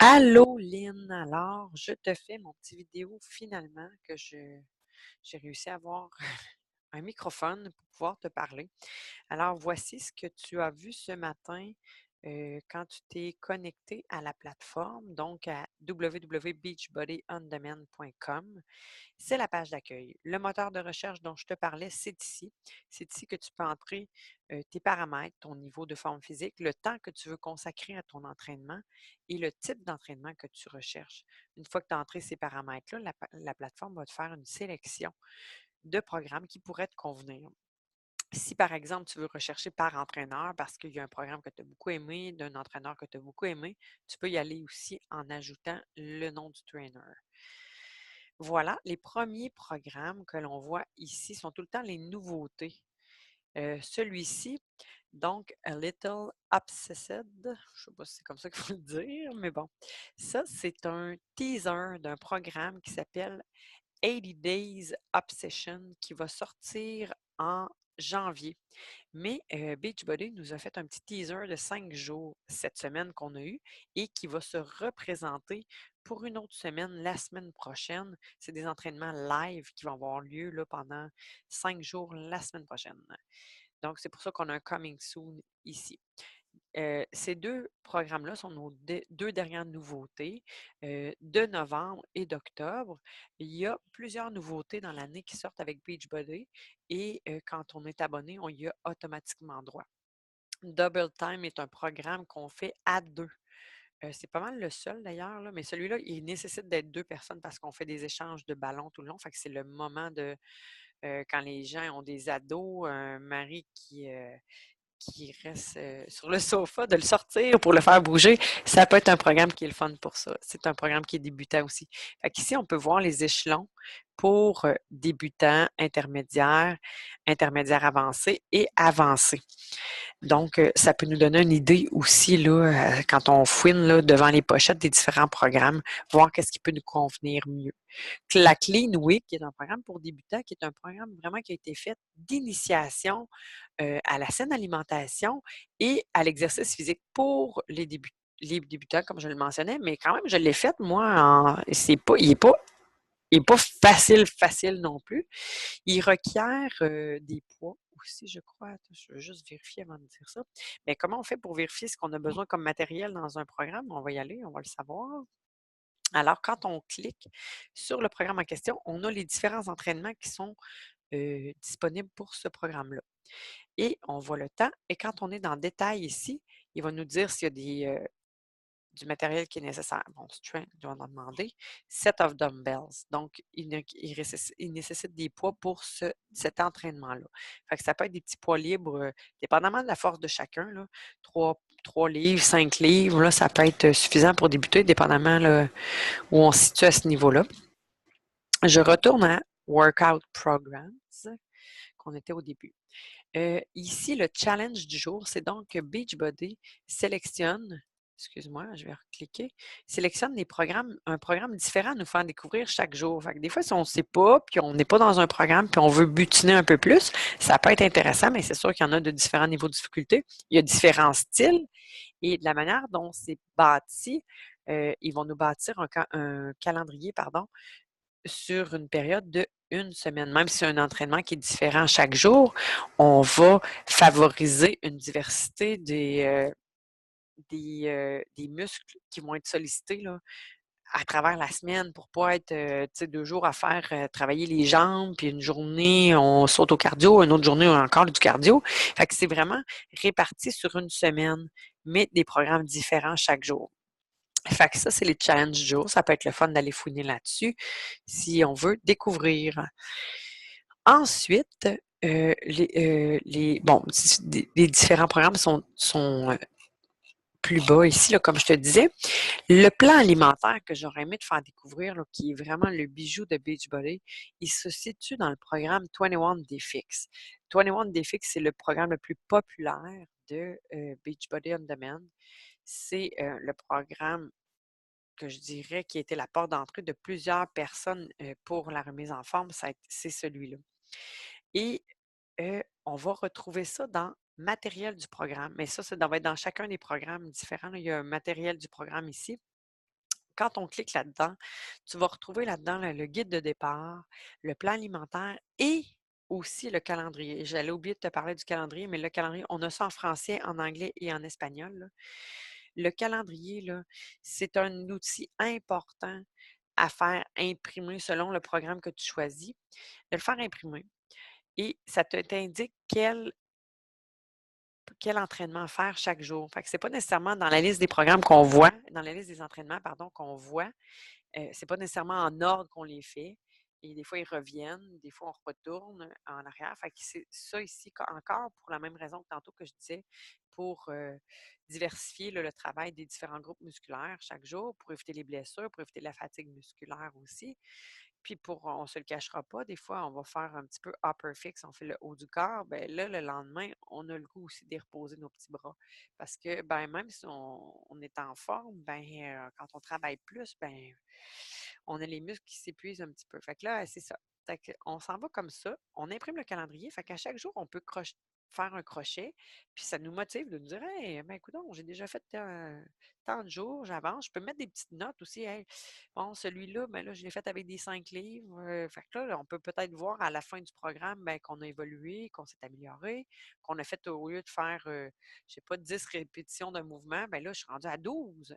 Allô Lynn, alors je te fais mon petit vidéo finalement que j'ai réussi à avoir un microphone pour pouvoir te parler. Alors voici ce que tu as vu ce matin quand tu t'es connecté à la plateforme, donc à www.beachbodyondemand.com. C'est la page d'accueil. Le moteur de recherche dont je te parlais, c'est ici. C'est ici que tu peux entrer tes paramètres, ton niveau de forme physique, le temps que tu veux consacrer à ton entraînement et le type d'entraînement que tu recherches. Une fois que tu as entré ces paramètres-là, la plateforme va te faire une sélection de programmes qui pourraient te convenir. Si, par exemple, tu veux rechercher par entraîneur parce qu'il y a un programme que tu as beaucoup aimé, d'un entraîneur que tu as beaucoup aimé, tu peux y aller aussi en ajoutant le nom du trainer. Voilà, les premiers programmes que l'on voit ici sont tout le temps les nouveautés. Celui-ci, donc A Little Obsessed, je ne sais pas si c'est comme ça qu'il faut le dire, mais bon, ça, c'est un teaser d'un programme qui s'appelle 80 Days Obsession qui va sortir en janvier. Mais Beachbody nous a fait un petit teaser de 5 jours cette semaine qu'on a eu et qui va se représenter pour une autre semaine, la semaine prochaine. C'est des entraînements live qui vont avoir lieu là, pendant 5 jours la semaine prochaine. Donc, c'est pour ça qu'on a un coming soon ici. Ces deux programmes-là sont nos deux dernières nouveautés de novembre et d'octobre. Il y a plusieurs nouveautés dans l'année qui sortent avec Beachbody et quand on est abonné, on y a automatiquement droit. Double Time est un programme qu'on fait à deux. C'est pas mal le seul d'ailleurs, là, mais celui-là, il nécessite d'être deux personnes parce qu'on fait des échanges de ballons tout le long. Fait que c'est le moment de quand les gens ont des ados, un mari qui reste sur le sofa, de le sortir pour le faire bouger, ça peut être un programme qui est le fun pour ça. C'est un programme qui est débutant aussi. Fait qu'ici, on peut voir les échelons pour débutants, intermédiaires, intermédiaires avancés et avancés. Donc, ça peut nous donner une idée aussi, là, quand on fouine là, devant les pochettes des différents programmes, voir qu'est-ce qui peut nous convenir mieux. La Clean Week, qui est un programme pour débutants, qui est un programme vraiment qui a été fait d'initiation à la saine alimentation et à l'exercice physique pour les débutants, comme je le mentionnais, mais quand même, je l'ai fait, moi, il n'est pas facile, facile non plus. Il requiert des poids aussi, je crois. Attends, je veux juste vérifier avant de dire ça. Mais comment on fait pour vérifier ce qu'on a besoin comme matériel dans un programme? On va y aller, on va le savoir. Alors, quand on clique sur le programme en question, on a les différents entraînements qui sont disponibles pour ce programme-là. Et on voit le temps. Et quand on est dans le détail ici, il va nous dire s'il y a du matériel qui est nécessaire. Bon, strength, on va en demander. Set of dumbbells. Donc, il nécessite des poids pour cet entraînement-là. Fait que ça peut être des petits poids libres, dépendamment de la force de chacun. Là, 3 livres, 5 livres, là, ça peut être suffisant pour débuter, dépendamment là, où on se situe à ce niveau-là. Je retourne à Workout Programs, qu'on était au début. Ici, le challenge du jour, c'est donc que Beachbody sélectionne, excuse-moi, je vais recliquer, sélectionne un programme différent à nous faire découvrir chaque jour. Fait que des fois, si on ne sait pas, puis on n'est pas dans un programme, puis on veut butiner un peu plus, ça peut être intéressant, mais c'est sûr qu'il y en a de différents niveaux de difficulté. Il y a différents styles et de la manière dont c'est bâti, ils vont nous bâtir un calendrier, pardon, sur une période de une semaine. Même si c'est un entraînement qui est différent chaque jour, on va favoriser une diversité des muscles qui vont être sollicités là, à travers la semaine pour pas être 2 jours à faire travailler les jambes, puis une journée on saute au cardio, une autre journée on a encore du cardio. Fait que c'est vraiment réparti sur une semaine, mais des programmes différents chaque jour. Fait que ça, c'est les challenges du jour. Ça peut être le fun d'aller fouiner là-dessus si on veut découvrir. Ensuite, bon, les différents programmes sont plus bas ici, là, comme je te disais. Le plan alimentaire que j'aurais aimé te faire découvrir, là, qui est vraiment le bijou de Beachbody, il se situe dans le programme 21 Day Fix. 21 Day Fix, c'est le programme le plus populaire de Beachbody On Demand. C'est le programme que je dirais qui a été la porte d'entrée de plusieurs personnes pour la remise en forme, c'est celui-là. Et on va retrouver ça dans matériel du programme. Mais ça va être dans chacun des programmes différents. Là. Il y a un matériel du programme ici. quand on clique là-dedans, tu vas retrouver là-dedans le guide de départ, le plan alimentaire et aussi le calendrier. J'allais oublier de te parler du calendrier, mais le calendrier, on a ça en français, en anglais et en espagnol, là. Le calendrier, là, c'est un outil important à faire imprimer selon le programme que tu choisis, de le faire imprimer et ça t'indique quel entraînement faire chaque jour. Fait que c'est pas nécessairement dans la liste des programmes qu'on voit, dans la liste des entraînements, pardon, qu'on voit, c'est pas nécessairement en ordre qu'on les fait. Et des fois, ils reviennent, des fois, on retourne en arrière. Fait que c'est ça ici, encore pour la même raison que tantôt que je disais, pour diversifier là, le travail des différents groupes musculaires chaque jour, pour éviter les blessures, pour éviter la fatigue musculaire aussi. Puis on ne se le cachera pas, des fois, on va faire un petit peu upper fix, on fait le haut du corps. Ben là, le lendemain, on a le goût aussi de reposer nos petits bras. Parce que ben, même si on est en forme, ben, quand on travaille plus, ben, on a les muscles qui s'épuisent un petit peu. Fait que là, c'est ça. Fait que on s'en va comme ça, on imprime le calendrier, fait qu'à chaque jour, on peut faire un crochet, puis ça nous motive de nous dire hey, ben, écoute, j'ai déjà fait tant de jours, j'avance. Je peux mettre des petites notes aussi. Hey, bon, celui-là, ben là, je l'ai fait avec des 5 livres. Fait que là, on peut peut-être voir à la fin du programme ben, qu'on a évolué, qu'on s'est amélioré, qu'on a fait au lieu de faire, je sais pas, 10 répétitions d'un mouvement, ben là, je suis rendue à 12.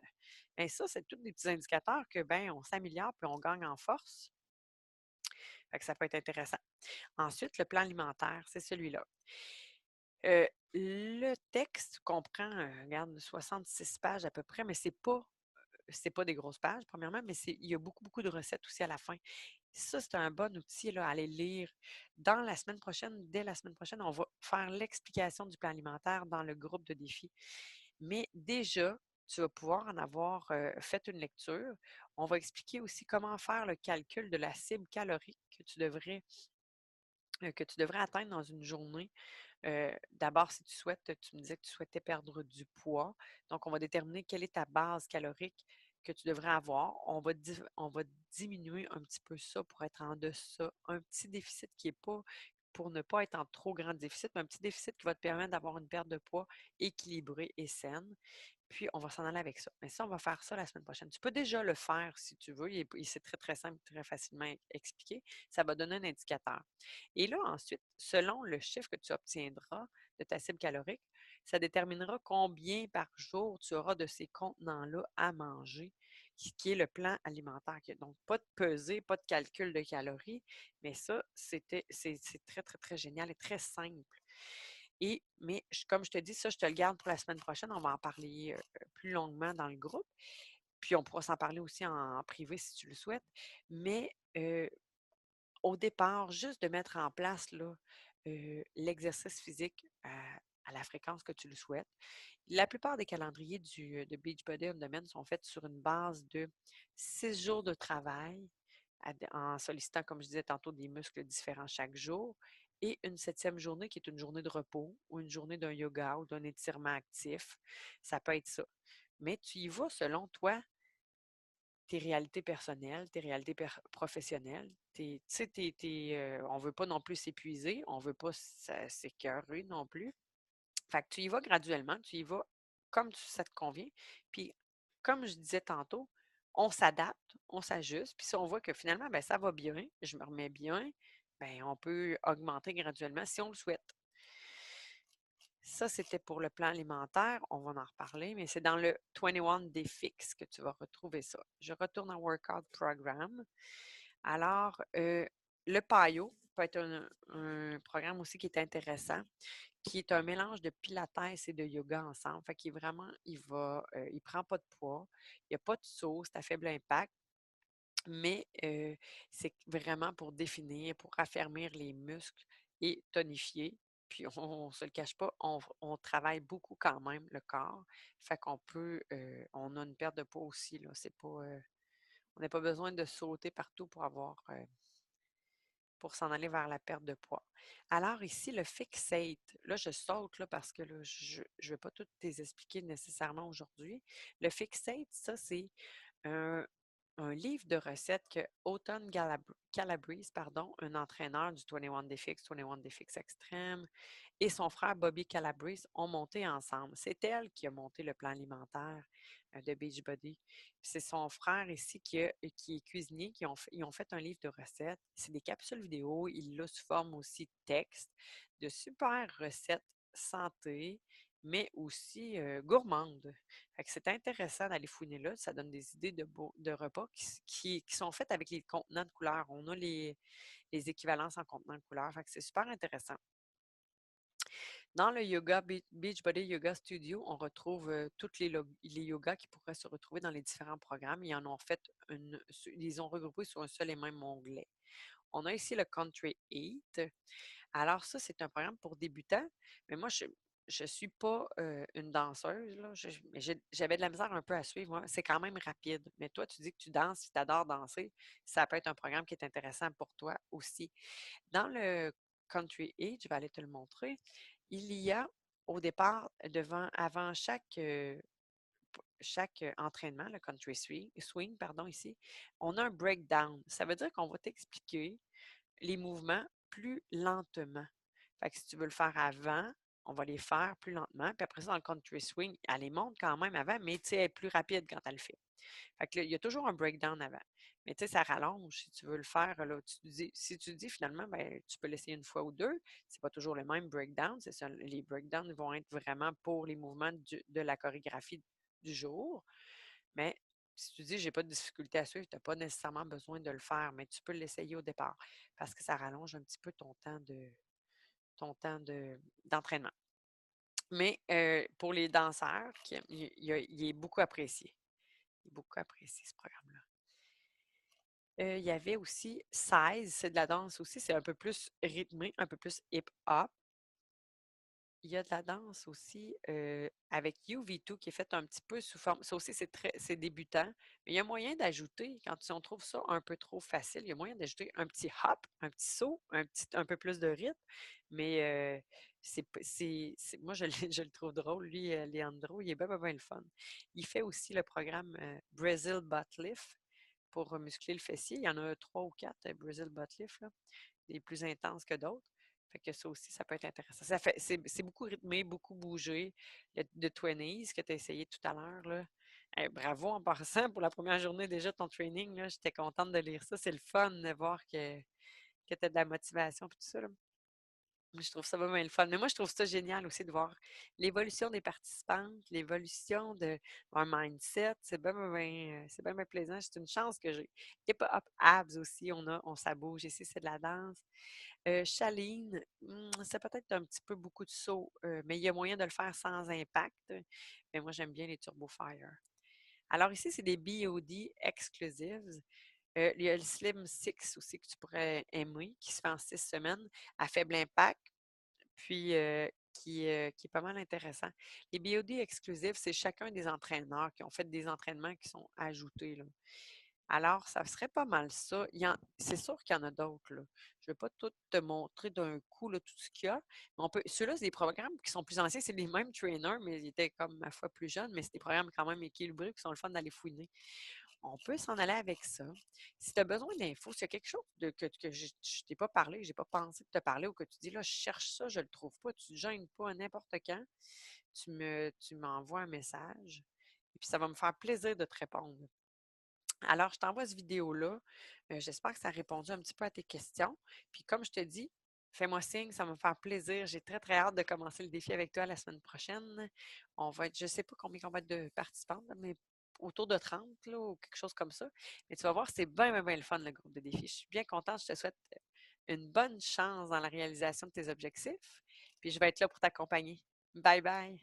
Ben ça, c'est tous des petits indicateurs que ben, on s'améliore puis on gagne en force. Fait que ça peut être intéressant. Ensuite, le plan alimentaire, c'est celui-là. Le texte comprend, regarde, 66 pages à peu près, mais c'est pas des grosses pages, premièrement, mais il y a beaucoup, beaucoup de recettes aussi à la fin. Ça, c'est un bon outil là, à aller lire. Dès la semaine prochaine, on va faire l'explication du plan alimentaire dans le groupe de défi. Mais déjà, tu vas pouvoir en avoir fait une lecture. On va expliquer aussi comment faire le calcul de la cible calorique que tu devrais atteindre dans une journée. D'abord, si tu me disais que tu souhaitais perdre du poids. Donc, on va déterminer quelle est ta base calorique que tu devrais avoir. On va diminuer un petit peu ça pour être en deçà. Un petit déficit qui est pas, pour ne pas être en trop grand déficit, mais un petit déficit qui va te permettre d'avoir une perte de poids équilibrée et saine. Puis, on va s'en aller avec ça. Mais ça, on va faire ça la semaine prochaine. Tu peux déjà le faire si tu veux. C'est très, très simple, très facilement expliqué. Ça va donner un indicateur. Et là, ensuite, selon le chiffre que tu obtiendras de ta cible calorique, ça déterminera combien par jour tu auras de ces contenants-là à manger, qui est le plan alimentaire. Donc, pas de pesée, pas de calcul de calories, mais ça, c'est très, très, très génial et très simple. Mais comme je te dis, ça, je te le garde pour la semaine prochaine. On va en parler plus longuement dans le groupe. Puis on pourra s'en parler aussi en privé si tu le souhaites. Mais au départ, juste de mettre en place là, l'exercice physique à la fréquence que tu le souhaites. La plupart des calendriers de Beachbody On Demand sont faits sur une base de 6 jours de travail en sollicitant, comme je disais tantôt, des muscles différents chaque jour et une 7e journée qui est une journée de repos ou une journée d'un yoga ou d'un étirement actif. Ça peut être ça. Mais tu y vas selon toi, tes réalités personnelles, tes réalités professionnelles. Tu sais, on ne veut pas non plus s'épuiser, on ne veut pas s'écœurer non plus. Fait que tu y vas graduellement, tu y vas comme ça te convient. Puis, comme je disais tantôt, on s'adapte, on s'ajuste. Puis si on voit que finalement, ben, ça va bien, je me remets bien, ben, on peut augmenter graduellement si on le souhaite. Ça, c'était pour le plan alimentaire. On va en reparler, mais c'est dans le 21 Day Fix que tu vas retrouver ça. Je retourne en Workout Program. Alors, le PAIO peut être un programme aussi qui est intéressant, qui est un mélange de pilates et de yoga ensemble. Fait qu'il est vraiment, il prend pas de poids, il n'y a pas de saut, c'est à faible impact, mais c'est vraiment pour définir, pour raffermir les muscles et tonifier. Puis on ne se le cache pas, on travaille beaucoup quand même le corps. Fait qu'on on a une perte de poids aussi, là. C'est pas, on n'a pas besoin de sauter partout pour s'en aller vers la perte de poids. Alors ici, le fixate, là, je saute là, parce que là, je ne vais pas tout les expliquer nécessairement aujourd'hui. Le fixate, ça, c'est un un livre de recettes que Autumn Calabrese, pardon, un entraîneur du 21 Day Fix, 21 Day Fix Extreme, et son frère Bobby Calabrese ont monté ensemble. C'est elle qui a monté le plan alimentaire de Beachbody. C'est son frère ici qui est cuisinier, ils ont fait un livre de recettes. C'est des capsules vidéo, il l'a sous forme aussi de texte, de super recettes santé, mais aussi gourmandes. Fait que c'est intéressant d'aller fouiner là. Ça donne des idées de repas qui sont faites avec les contenants de couleurs. On a les équivalences en contenants de couleurs. Fait que c'est super intéressant. Dans le Beachbody Yoga Studio, on retrouve tous les yogas qui pourraient se retrouver dans les différents programmes. Ils en ont fait ils ont regroupé sur un seul et même onglet. On a ici le Country Eat. Alors ça, c'est un programme pour débutants, mais moi, je suis pas une danseuse, là. Mais j'avais de la misère un peu à suivre, moi. C'est quand même rapide. Mais toi, tu dis que tu danses, tu adores danser. Ça peut être un programme qui est intéressant pour toi aussi. Dans le Country Age, je vais aller te le montrer, il y a au départ, avant chaque entraînement, le swing, pardon, ici, on a un breakdown. Ça veut dire qu'on va t'expliquer les mouvements plus lentement. Fait que si tu veux le faire avant, on va les faire plus lentement. Puis après ça, dans le country swing, elle les monte quand même avant, mais tu sais, elle est plus rapide quand elle le fait. Fait que là, il y a toujours un breakdown avant. Mais tu sais, ça rallonge si tu veux le faire. Là, si tu dis finalement, ben, tu peux l'essayer une fois ou deux, c'est pas toujours le même breakdown. C'est ça, les breakdowns vont être vraiment pour les mouvements de la chorégraphie du jour. Mais si tu dis, j'ai pas de difficulté à suivre, tu n'as pas nécessairement besoin de le faire, mais tu peux l'essayer au départ parce que ça rallonge un petit peu d'entraînement. Mais pour les danseurs, il est beaucoup apprécié. Il est beaucoup apprécié, ce programme-là. Il y avait aussi 16, c'est de la danse aussi, c'est un peu plus rythmé, un peu plus hip-hop. Il y a de la danse aussi avec UV2 qui est faite un petit peu sous forme. Ça aussi, c'est débutant. Mais il y a moyen d'ajouter, quand on trouve ça un peu trop facile, il y a moyen d'ajouter un petit hop, un petit saut, un peu plus de rythme. Mais moi, je le trouve drôle. Lui, Leandro, il est bien le fun. Il fait aussi le programme Brazil Butt Lift pour muscler le fessier. Il y en a 3 ou 4 Brazil Butt Lift, là, des plus intenses que d'autres. Fait que ça aussi, ça peut être intéressant. C'est beaucoup rythmé, beaucoup bougé. Le de 20s que tu as essayé tout à l'heure, là. Bravo en passant pour la première journée déjà de ton training. Là. J'étais contente de lire ça. C'est le fun de voir que tu as de la motivation et tout ça. Là. Je trouve ça vraiment le fun. Mais moi, je trouve ça génial aussi de voir l'évolution des participantes, l'évolution de leur mindset. C'est bien plaisant. C'est une chance que j'ai. Hip-hop abs aussi, ça bouge ici, c'est de la danse. Chaline, c'est peut-être un petit peu beaucoup de saut, mais il y a moyen de le faire sans impact. Mais moi, j'aime bien les Turbo Fire. Alors ici, c'est des BOD exclusives. Il y a le Slim Six aussi que tu pourrais aimer, qui se fait en 6 semaines à faible impact, puis qui est pas mal intéressant. Les BOD exclusifs, c'est chacun des entraîneurs qui ont fait des entraînements qui sont ajoutés, là. Alors, ça serait pas mal ça. C'est sûr qu'il y en a d'autres, là. Je ne vais pas tout te montrer d'un coup là, tout ce qu'il y a. Mais ceux-là, c'est des programmes qui sont plus anciens. C'est les mêmes trainers, mais ils étaient comme ma foi plus jeunes, mais c'est des programmes quand même équilibrés qui sont le fun d'aller fouiner. On peut s'en aller avec ça. Si tu as besoin d'infos, s'il y a quelque chose que je ne t'ai pas parlé, que je n'ai pas pensé de te parler ou que tu dis là, je cherche ça, je ne le trouve pas, tu ne gênes pas à n'importe quand, tu m'envoies un message et puis ça va me faire plaisir de te répondre. Alors, je t'envoie cette vidéo-là. J'espère que ça a répondu un petit peu à tes questions. Puis, comme je te dis, fais-moi signe, ça va me faire plaisir. J'ai très, très hâte de commencer le défi avec toi la semaine prochaine. Je ne sais pas combien on va être de participants, là, mais autour de 30 là, ou quelque chose comme ça. Mais tu vas voir, c'est bien le fun, le groupe de défi. Je suis bien contente. Je te souhaite une bonne chance dans la réalisation de tes objectifs. Puis, je vais être là pour t'accompagner. Bye bye.